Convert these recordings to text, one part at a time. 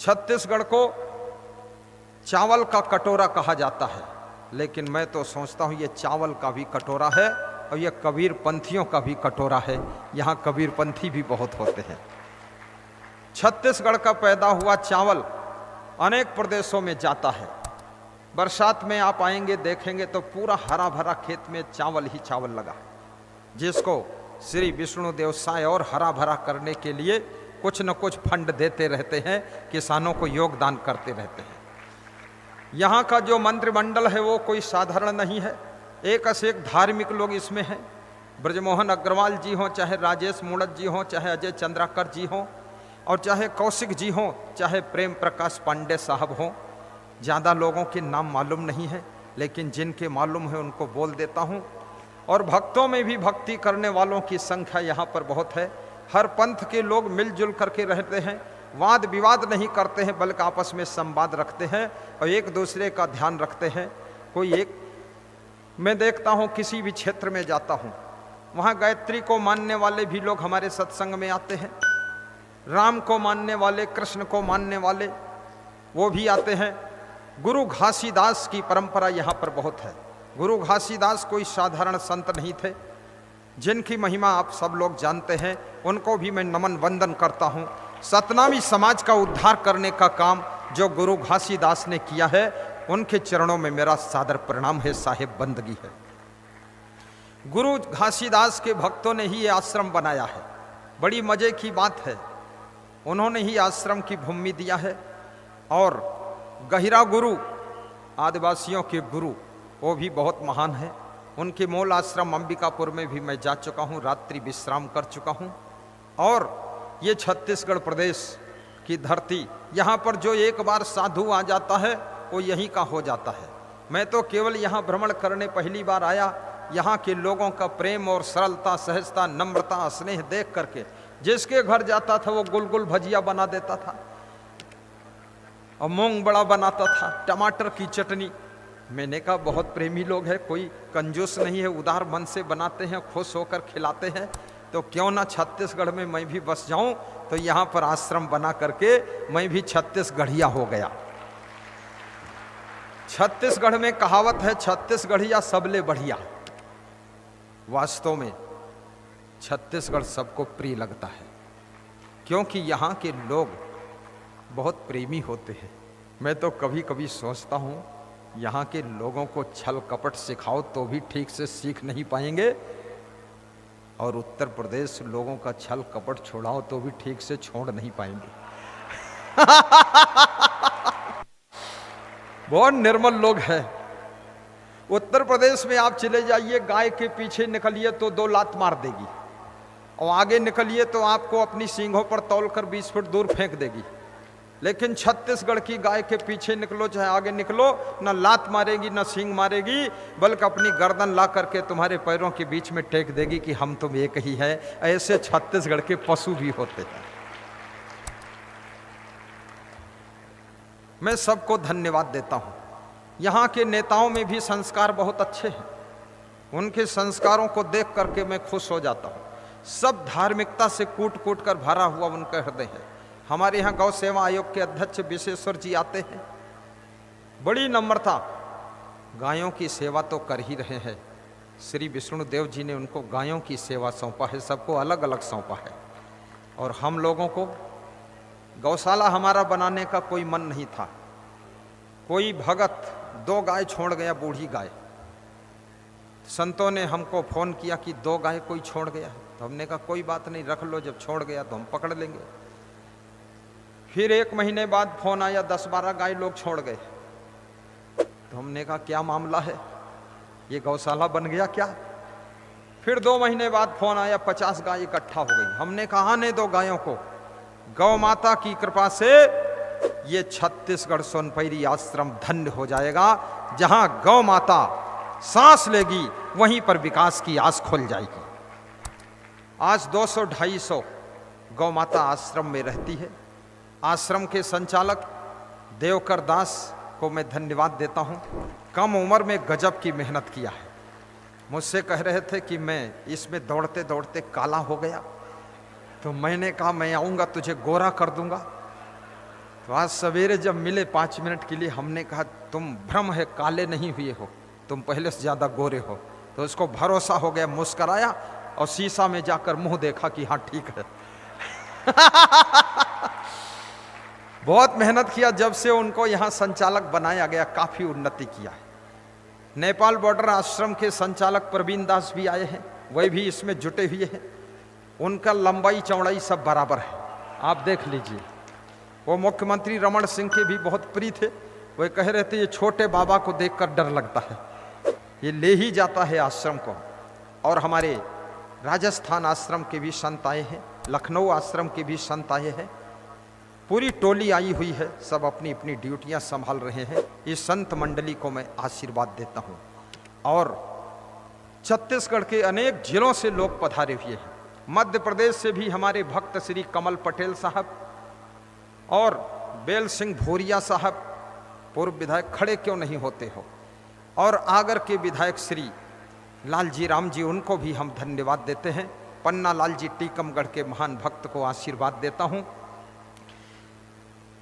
छत्तीसगढ़ को चावल का कटोरा कहा जाता है, लेकिन मैं तो सोचता हूँ ये चावल का भी कटोरा है और ये कबीर पंथियों का भी कटोरा है। यहाँ कबीर पंथी भी बहुत होते हैं। छत्तीसगढ़ का पैदा हुआ चावल अनेक प्रदेशों में जाता है। बरसात में आप आएंगे देखेंगे तो पूरा हरा भरा खेत में चावल ही चावल लगा, जिसको श्री विष्णु देव साय और हरा भरा करने के लिए कुछ न कुछ फंड देते रहते हैं, किसानों को योगदान करते रहते हैं। यहाँ का जो मंत्रिमंडल है वो कोई साधारण नहीं है, एक से एक धार्मिक लोग इसमें हैं। ब्रजमोहन अग्रवाल जी हों, चाहे राजेश मूणत जी हों, चाहे अजय चंद्राकर जी हों, और चाहे कौशिक जी हों, चाहे प्रेम प्रकाश पांडे साहब हों। ज़्यादा लोगों के नाम मालूम नहीं है, लेकिन जिनके मालूम है उनको बोल देता हूँ। और भक्तों में भी भक्ति करने वालों की संख्या यहाँ पर बहुत है। हर पंथ के लोग मिलजुल करके रहते हैं, वाद विवाद नहीं करते हैं, बल्कि आपस में संवाद रखते हैं और एक दूसरे का ध्यान रखते हैं। कोई एक मैं देखता हूँ किसी भी क्षेत्र में जाता हूँ, वहाँ गायत्री को मानने वाले भी लोग हमारे सत्संग में आते हैं, राम को मानने वाले, कृष्ण को मानने वाले वो भी आते हैं। गुरु घासीदास की परंपरा यहाँ पर बहुत है। गुरु घासीदास कोई साधारण संत नहीं थे, जिनकी महिमा आप सब लोग जानते हैं। उनको भी मैं नमन वंदन करता हूँ। सतनामी समाज का उद्धार करने का काम जो गुरु घासीदास ने किया है, उनके चरणों में मेरा सादर प्रणाम है, साहेब बंदगी है। गुरु घासीदास के भक्तों ने ही ये आश्रम बनाया है। बड़ी मजे की बात है, उन्होंने ही आश्रम की भूमि दिया है। और गहिरा गुरु, आदिवासियों के गुरु, वो भी बहुत महान है। उनके मूल आश्रम अंबिकापुर में भी मैं जा चुका हूँ, रात्रि विश्राम कर चुका हूँ। और ये छत्तीसगढ़ प्रदेश की धरती, यहाँ पर जो एक बार साधु आ जाता है वो यहीं का हो जाता है। मैं तो केवल यहाँ भ्रमण करने पहली बार आया। यहाँ के लोगों का प्रेम और सरलता, सहजता, नम्रता, स्नेह देख करके जिसके घर जाता था वो गुलगुल भजिया बना देता था और मूंग बड़ा बनाता था, टमाटर की चटनी। मैंने कहा बहुत प्रेमी लोग हैं, कोई कंजूस नहीं है, उदार मन से बनाते हैं, खुश होकर खिलाते हैं। तो क्यों ना छत्तीसगढ़ में मैं भी बस जाऊं। तो यहाँ पर आश्रम बना करके मैं भी छत्तीसगढ़िया हो गया। छत्तीसगढ़ में कहावत है, छत्तीसगढ़िया सबले बढ़िया। वास्तव में छत्तीसगढ़ सबको प्रिय लगता है, क्योंकि यहाँ के लोग बहुत प्रेमी होते हैं। मैं तो कभी कभी सोचता हूँ, यहाँ के लोगों को छल कपट सिखाओ तो भी ठीक से सीख नहीं पाएंगे, और उत्तर प्रदेश लोगों का छल कपट छोड़ाओ तो भी ठीक से छोड़ नहीं पाएंगे। बहुत निर्मल लोग हैं। उत्तर प्रदेश में आप चले जाइए, गाय के पीछे निकलिए तो 2 लात मार देगी, और आगे निकलिए तो आपको अपनी सींगों पर तौलकर 20 फुट दूर फेंक देगी। लेकिन छत्तीसगढ़ की गाय के पीछे निकलो चाहे आगे निकलो, न लात मारेगी न सींग मारेगी, बल्कि अपनी गर्दन ला करके तुम्हारे पैरों के बीच में टेक देगी कि हम तुम एक ही है। ऐसे छत्तीसगढ़ के पशु भी होते हैं। मैं सबको धन्यवाद देता हूँ। यहाँ के नेताओं में भी संस्कार बहुत अच्छे हैं। उनके संस्कारों को देख करके मैं खुश हो जाता हूँ। सब धार्मिकता से कूट कूट कर भरा हुआ उनका हृदय है। हमारे यहाँ गौ सेवा आयोग के अध्यक्ष विश्वेश्वर जी आते हैं, बड़ी नम्रता, गायों की सेवा तो कर ही रहे हैं। श्री विष्णु देव जी ने उनको गायों की सेवा सौंपा है, सबको अलग अलग सौंपा है। और हम लोगों को गौशाला हमारा बनाने का कोई मन नहीं था। कोई भगत 2 गाय छोड़ गया, बूढ़ी गाय। संतों ने हमको फोन किया कि 2 गाय कोई छोड़ गया है, तो हमने कहा कोई बात नहीं, रख लो, जब छोड़ गया तो हम पकड़ लेंगे। फिर 1 महीने बाद फोन आया 10-12 गाय लोग छोड़ गए। तो हमने कहा क्या मामला है, ये गौशाला बन गया क्या? फिर 2 महीने बाद फोन आया 50 गाय इकट्ठा हो गई। हमने कहा आने दो गायों को, गौ माता की कृपा से ये छत्तीसगढ़ सोनपैरी आश्रम धन्य हो जाएगा। जहां गौ माता सांस लेगी वहीं पर विकास की आस खुल जाएगी। आज 200-250 गौ माता आश्रम में रहती है। आश्रम के संचालक देवकर दास को मैं धन्यवाद देता हूं। कम उम्र में गजब की मेहनत किया है। मुझसे कह रहे थे कि मैं इसमें दौड़ते दौड़ते काला हो गया, तो मैंने कहा मैं आऊँगा तुझे गोरा कर दूंगा। तो आज सवेरे जब मिले 5 मिनट के लिए, हमने कहा तुम भ्रम है, काले नहीं हुए हो, तुम पहले से ज्यादा गोरे हो। तो उसको भरोसा हो गया, मुस्कराया और शीशा में जाकर मुंह देखा कि हाँ ठीक है। बहुत मेहनत किया, जब से उनको यहाँ संचालक बनाया गया काफी उन्नति किया है। नेपाल बॉर्डर आश्रम के संचालक प्रवीण दास भी आए हैं, वही भी इसमें जुटे हुए हैं। उनका लंबाई चौड़ाई सब बराबर है, आप देख लीजिए। वो मुख्यमंत्री रमन सिंह के भी बहुत प्रिय थे। वो कह रहे थे ये छोटे बाबा को देखकर डर लगता है, ये ले ही जाता है आश्रम को। और हमारे राजस्थान आश्रम के भी संत आए हैं, लखनऊ आश्रम के भी संत आए हैं, पूरी टोली आई हुई है, सब अपनी अपनी ड्यूटियां संभाल रहे हैं। इस संत मंडली को मैं आशीर्वाद देता हूं। और छत्तीसगढ़ के अनेक जिलों से लोग पधारे हुए हैं, मध्य प्रदेश से भी हमारे भक्त श्री कमल पटेल साहब और बेल सिंह भोरिया साहब, पूर्व विधायक, खड़े क्यों नहीं होते हो, और आगर के विधायक श्री लालजी राम जी, उनको भी हम धन्यवाद देते हैं। पन्ना लाल जी टीकमगढ़ के महान भक्त को आशीर्वाद देता हूं।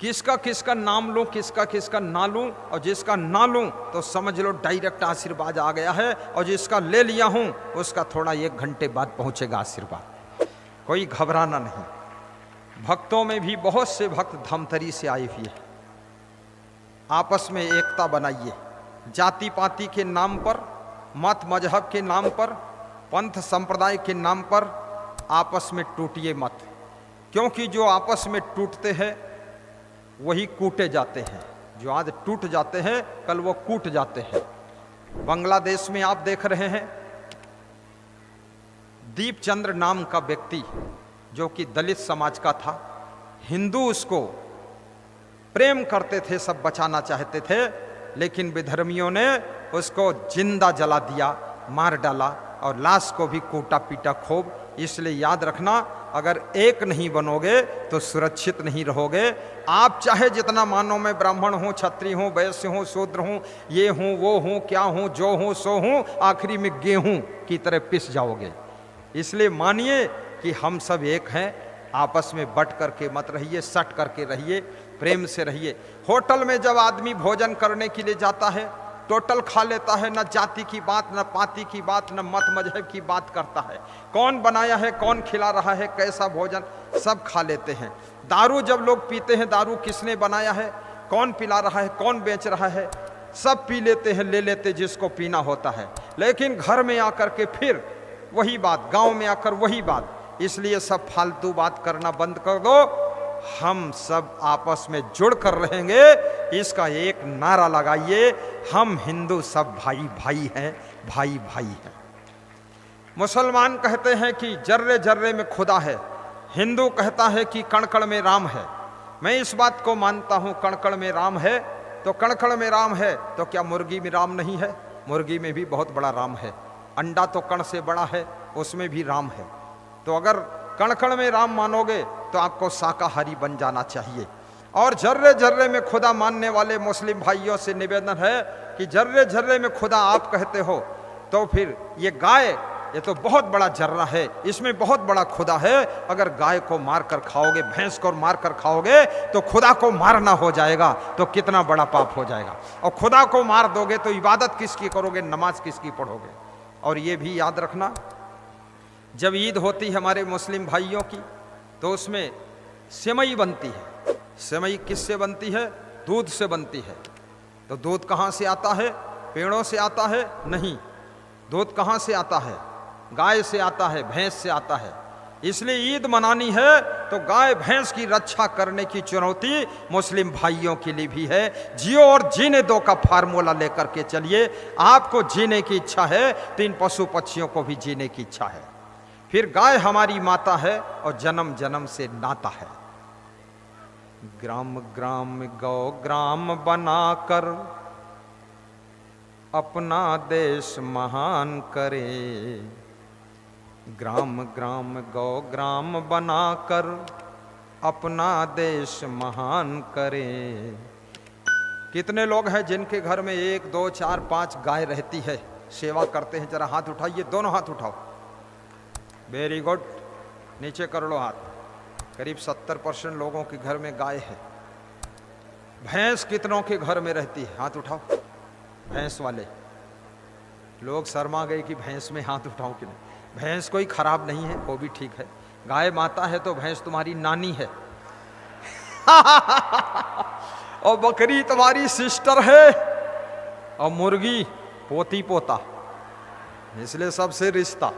किसका किसका नाम लूं, किसका किसका ना लूं, और जिसका ना लूं तो समझ लो डायरेक्ट आशीर्वाद आ गया है, और जिसका ले लिया हूं उसका थोड़ा 1 घंटे बाद पहुंचेगा आशीर्वाद। कोई घबराना नहीं। भक्तों में भी बहुत से भक्त धमतरी से आए हुए हैं। आपस में एकता बनाइए, जाति पाति के नाम पर, मत मजहब के नाम पर, पंथ संप्रदाय के नाम पर आपस में टूटिए मत, क्योंकि जो आपस में टूटते हैं वही कूटे जाते हैं। जो आज टूट जाते हैं कल वो कूट जाते हैं। बांग्लादेश में आप देख रहे हैं, दीपचंद्र नाम का व्यक्ति जो कि दलित समाज का था, हिंदू उसको प्रेम करते थे, सब बचाना चाहते थे, लेकिन विधर्मियों ने उसको जिंदा जला दिया, मार डाला, और लाश को भी कूटा पीटा खूब। इसलिए याद रखना, अगर एक नहीं बनोगे तो सुरक्षित नहीं रहोगे। आप चाहे जितना मानो मैं ब्राह्मण हूँ, क्षत्रिय हूँ, वैश्य हूँ, शूद्र हूँ, ये हूँ, वो हूँ, क्या हूँ, जो हूँ सो हूँ, आखिरी में गेहूं की तरह पिस जाओगे। इसलिए मानिए कि हम सब एक हैं, आपस में बट करके मत रहिए, सट करके रहिए, प्रेम से रहिए। होटल में जब आदमी भोजन करने के लिए जाता है, टोटल खा लेता है, न जाति की बात, न पाति की बात, न मत मजहब की बात करता है। कौन बनाया है, कौन खिला रहा है, कैसा भोजन, सब खा लेते हैं। दारू जब लोग पीते हैं, दारू किसने बनाया है, कौन पिला रहा है, कौन बेच रहा है, सब पी लेते हैं, ले लेते जिसको पीना होता है। लेकिन घर में आकर के फिर वही बात, गांव में आकर वही बात। इसलिए सब फालतू बात करना बंद कर दो। हम सब आपस में जुड़ कर रहेंगे, इसका एक नारा लगाइए, हम हिंदू सब भाई भाई हैं, भाई भाई हैं। मुसलमान कहते हैं कि जर्रे जर्रे में खुदा है, हिंदू कहता है कि कण कण में राम है। मैं इस बात को मानता हूं, कण कण में राम है तो कण कण में राम है, तो क्या मुर्गी में राम नहीं है? मुर्गी में भी बहुत बड़ा राम है। अंडा तो कण से बड़ा है, उसमें भी राम है। तो अगर कण कण में राम मानोगे तो आपको शाकाहारी बन जाना चाहिए। और जर्रे जर्रे में खुदा मानने वाले मुस्लिम भाइयों से निवेदन है कि जर्रे जर्रे में खुदा आप कहते हो, तो फिर ये गाय, ये तो बहुत बड़ा जर्रा है, इसमें बहुत बड़ा खुदा है। अगर गाय को मार कर खाओगे, भैंस को मार कर खाओगे तो खुदा को मारना हो जाएगा, तो कितना बड़ा पाप हो जाएगा। और खुदा को मार दोगे तो इबादत किसकी करोगे, नमाज किसकी पढ़ोगे। और ये भी याद रखना, जब ईद होती है हमारे मुस्लिम भाइयों की, तो उसमें सेवई बनती है। सेवई किससे बनती है? दूध से बनती है। तो दूध कहाँ से आता है? पेड़ों से आता है? नहीं। दूध कहाँ से आता है? गाय से आता है, भैंस से आता है। इसलिए ईद मनानी है तो गाय भैंस की रक्षा करने की चुनौती मुस्लिम भाइयों के लिए भी है। जियो और जीने दो का फार्मूला लेकर के चलिए। आपको जीने की इच्छा है तो इन पशु पक्षियों को भी जीने की इच्छा है। फिर गाय हमारी माता है और जन्म जन्म से नाता है। ग्राम ग्राम गौ ग्राम बनाकर अपना देश महान करे। ग्राम ग्राम गौ ग्राम बनाकर अपना देश महान करे। कितने लोग हैं जिनके घर में 1, 2, 4, 5 गाय रहती है, सेवा करते हैं? जरा हाथ उठाइए, दोनों हाथ उठाओ। वेरी गुड, नीचे कर लो हाथ। करीब 70% लोगों के घर में गाय है। भैंस कितनों के घर में रहती है? हाथ उठाओ। भैंस वाले लोग शर्मा गए कि भैंस में हाथ उठाओ कि नहीं। भैंस कोई खराब नहीं है, वो भी ठीक है। गाय माता है तो भैंस तुम्हारी नानी है और बकरी तुम्हारी सिस्टर है, और मुर्गी पोती पोता, इसलिए सबसे रिश्ता।